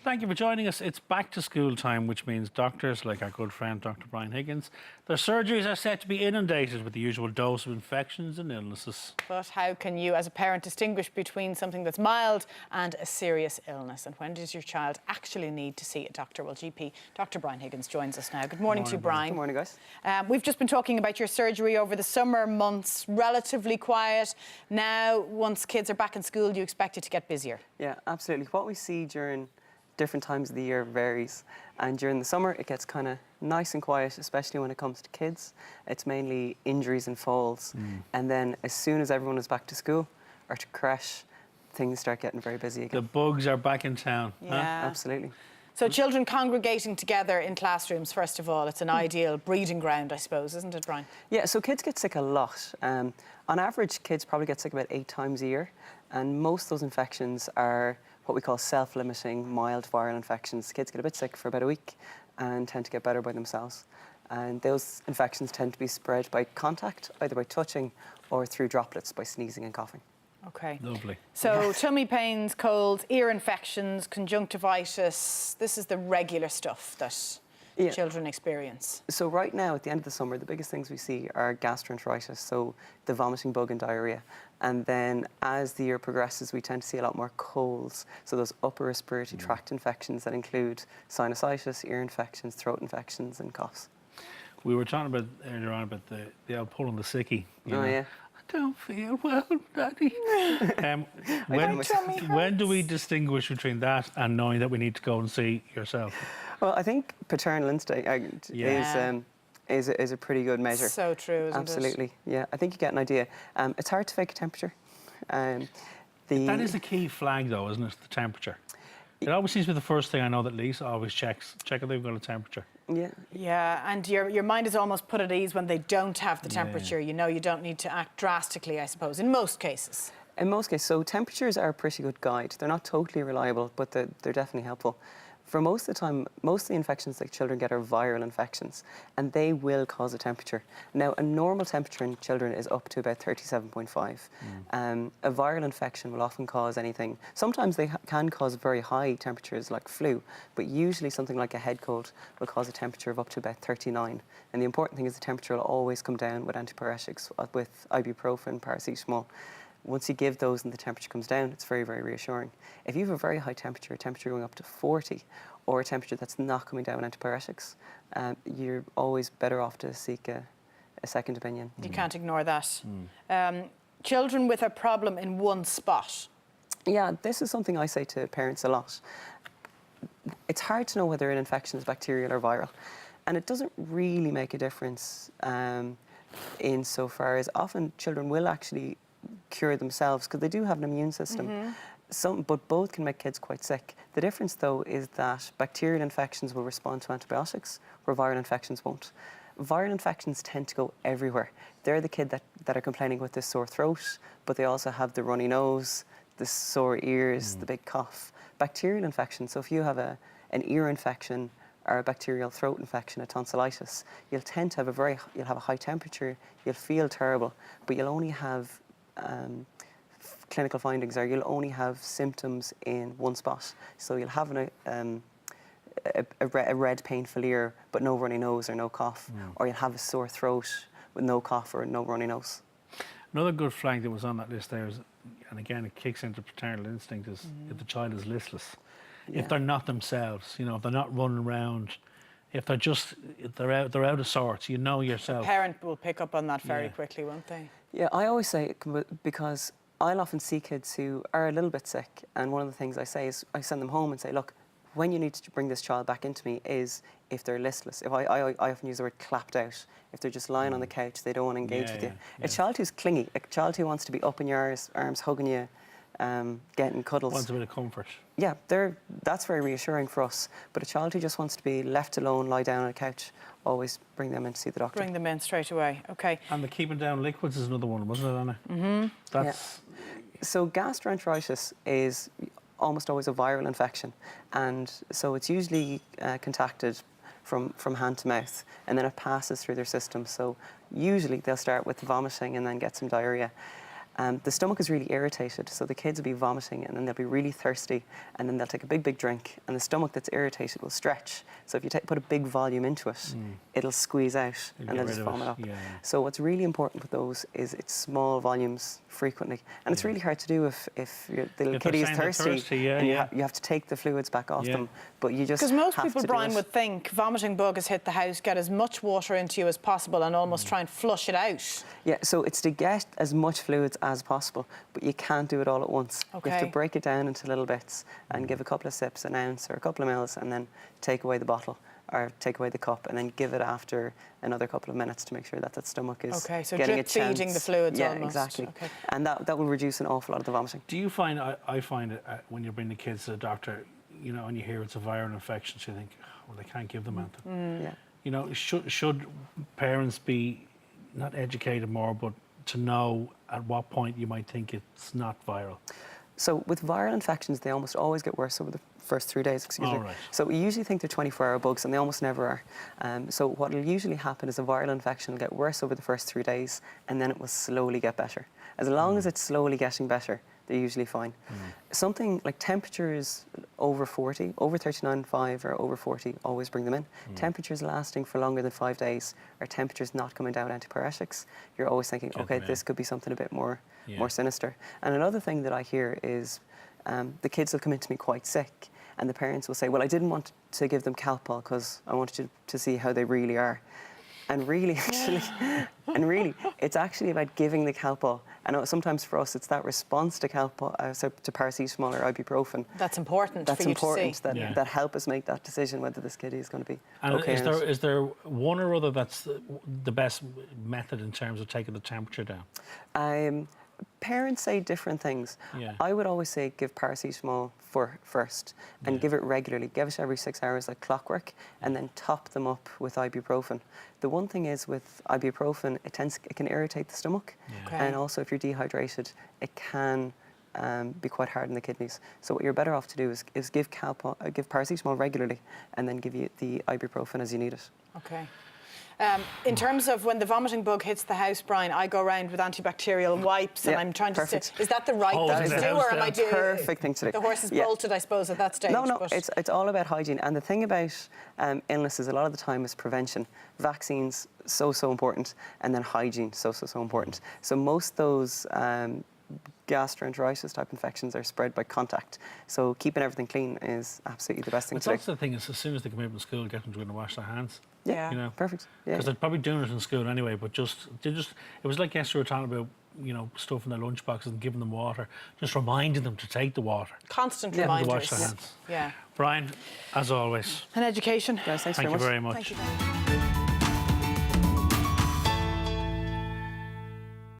Thank you for joining us. It's back to school time, which means doctors, like our good friend Dr. Brian Higgins, their surgeries are set to be inundated with the usual dose of infections and illnesses. But how can you, as a parent, distinguish between something that's mild and a serious illness? And when does your child actually need to see a doctor? Well, GP Dr. Brian Higgins joins us now. Good morning to you, Brian. Good morning, guys. We've just been talking about your surgery over the summer months, relatively quiet. Now, once kids are back in school, you expect it to get busier. Yeah, absolutely. What we see during different times of the year varies, and during the summer it gets kind of nice and quiet, especially when it comes to kids. It's mainly injuries and falls, and then as soon as everyone is back to school or to creche, things start getting very busy again. The bugs are back in town. Yeah. Huh? Absolutely. So children congregating together in classrooms, first of all, it's an ideal breeding ground, I suppose, isn't it, Brian? Yeah, so kids get sick a lot. On average, kids probably get sick about 8 times a year, and most of those infections are what we call self-limiting mild viral infections. Kids get a bit sick for about a week and tend to get better by themselves. And those infections tend to be spread by contact, either by touching or through droplets by sneezing and coughing. Okay. Lovely. So tummy pains, colds, ear infections, conjunctivitis, this is the regular stuff that children experience. So right now, at the end of the summer, the biggest things we see are gastroenteritis, so the vomiting bug and diarrhoea. And then as the year progresses, we tend to see a lot more colds, so those upper respiratory tract infections that include sinusitis, ear infections, throat infections and coughs. We were talking about earlier on about the old pulling the sickie. Yeah. I don't feel well, Daddy. When do we distinguish between that and knowing that we need to go and see yourself? Well, I think paternal instinct is a pretty good measure. So true, isn't it? Absolutely, yeah. I think you get an idea. It's hard to fake a temperature. That is the key flag, though, isn't it? The temperature. It always seems to be the first thing I know that Lisa always checks. Check if they've got a temperature. Yeah. Yeah, and your mind is almost put at ease when they don't have the temperature. You know, you don't need to act drastically, I suppose, in most cases. In most cases, so temperatures are a pretty good guide. They're not totally reliable, but they're definitely helpful. For most of the time, most of the infections that children get are viral infections, and they will cause a temperature. Now, a normal temperature in children is up to about 37.5. A viral infection will often cause anything. Sometimes they can cause very high temperatures like flu, but usually something like a head cold will cause a temperature of up to about 39. And the important thing is the temperature will always come down with antipyretics, with ibuprofen, paracetamol. Once you give those and the temperature comes down, it's very, very reassuring. If you have a very high temperature, a temperature going up to 40, or a temperature that's not coming down with antibiotics, you're always better off to seek a second opinion. You can't ignore that. Children with a problem in one spot. Yeah, this is something I say to parents a lot. It's hard to know whether an infection is bacterial or viral, and it doesn't really make a difference insofar as often children will actually cure themselves because they do have an immune system. But both can make kids quite sick. The difference, though, is that bacterial infections will respond to antibiotics, where viral infections won't. Viral infections tend to go everywhere. They're the kid that are complaining with this sore throat, but they also have the runny nose, the sore ears, the big cough. Bacterial infections, so if you have an ear infection or a bacterial throat infection, a tonsillitis, you'll tend to have you'll have a high temperature, you'll feel terrible, but you'll only have clinical findings are you'll only have symptoms in one spot. So you'll have a red painful ear but no runny nose or no cough, or you'll have a sore throat with no cough or no runny nose. Another good flag that was on that list there is, and again it kicks into paternal instinct, is if the child is listless. If they're not themselves, you know, if they're not running around, if they're out of sorts, you know yourself. The parent will pick up on that very quickly, won't they? Yeah, I always say it because I'll often see kids who are a little bit sick, and one of the things I say is I send them home and say, look, when you need to bring this child back into me is if they're listless. If I often use the word clapped out. If they're just lying on the couch, they don't want to engage with you. A child who's clingy, a child who wants to be up in your arms hugging you, getting cuddles. Wants a bit of comfort. Yeah, that's very reassuring for us. But a child who just wants to be left alone, lie down on a couch, always bring them in to see the doctor. Bring them in straight away, okay. And the keeping down liquids is another one, wasn't it, Anna? That's... So gastroenteritis is almost always a viral infection, and so it's usually contacted from hand to mouth, and then it passes through their system. So usually they'll start with vomiting and then get some diarrhoea. the stomach is really irritated, so the kids will be vomiting and then they'll be really thirsty, and then they'll take a big drink, and the stomach that's irritated will stretch. So if you put a big volume into it, it'll squeeze out and they'll just vomit up. Yeah. So what's really important with those is it's small volumes frequently, and it's really hard to do if the little kitty is thirsty, and you have to take the fluids back off them. But you just because most have people, to Brian, do it. would think vomiting bug has hit the house, get as much water into you as possible, and almost try and flush it out. Yeah, so it's to get as much fluids as possible, but you can't do it all at once. Okay. You have to break it down into little bits and give a couple of sips, an ounce or a couple of mils, and then take away the bottle or take away the cup, and then give it after another couple of minutes to make sure that that stomach is Okay, so getting drip a chance. feeding the fluids yeah, almost. exactly. Okay. And that will reduce an awful lot of the vomiting. Do you find, I find it when you bring the kids to the doctor, you know, and you hear it's a viral infection, so you think, well, they can't give them anything. Yeah. You know, should parents be not educated more, but to know at what point you might think it's not viral? So with viral infections, they almost always get worse over the first 3 days, excuse me. Right. So we usually think they're 24-hour bugs, and they almost never are. So what will usually happen is a viral infection will get worse over the first 3 days, and then it will slowly get better. As long as it's slowly getting better, they're usually fine. Something like temperatures over 40, over 39.5 or over 40, always bring them in. Temperatures lasting for longer than 5 days, or temperatures not coming down antipyretics, you're always thinking, okay, this could be something a bit more sinister. And another thing that I hear is the kids will come into me quite sick, and the parents will say, well, I didn't want to give them Calpol because I wanted to see how they really are. And really, it's actually about giving the Calpol. And sometimes for us, it's that response to Calpol, to paracetamol or ibuprofen. That's important for you to see. That help us make that decision whether this kitty is going to be and okay. Is there one or other that's the best method in terms of taking the temperature down? Parents say different things. Yeah. I would always say give paracetamol first and give it regularly. Give it every 6 hours like clockwork, and then top them up with ibuprofen. The one thing is with ibuprofen, it can irritate the stomach, and also if you're dehydrated, it can be quite hard on the kidneys. So what you're better off to do is give paracetamol regularly, and then give you the ibuprofen as you need it. Okay. In terms of when the vomiting bug hits the house, Brian, I go around with antibacterial wipes, and I'm trying to say, is that the right thing to do, or am I doing perfect thing to do? The horse is bolted, I suppose, at that stage. No, it's all about hygiene. And the thing about illnesses, a lot of the time, is prevention. Vaccines, so important, and then hygiene, so important. So most of those gastroenteritis type infections are spread by contact. So keeping everything clean is absolutely the best thing to do. That's the thing, is as soon as they come out from school, get them to go and wash their hands. Yeah, you know, perfect. Because they're probably doing it in school anyway, but it was like yesterday we were talking about, you know, stuff in their lunchboxes and giving them water, just reminding them to take the water. Constant reminders. To wash their hands. Yeah. Brian, as always. And education. Guys, thanks Thank you very much. Thank you.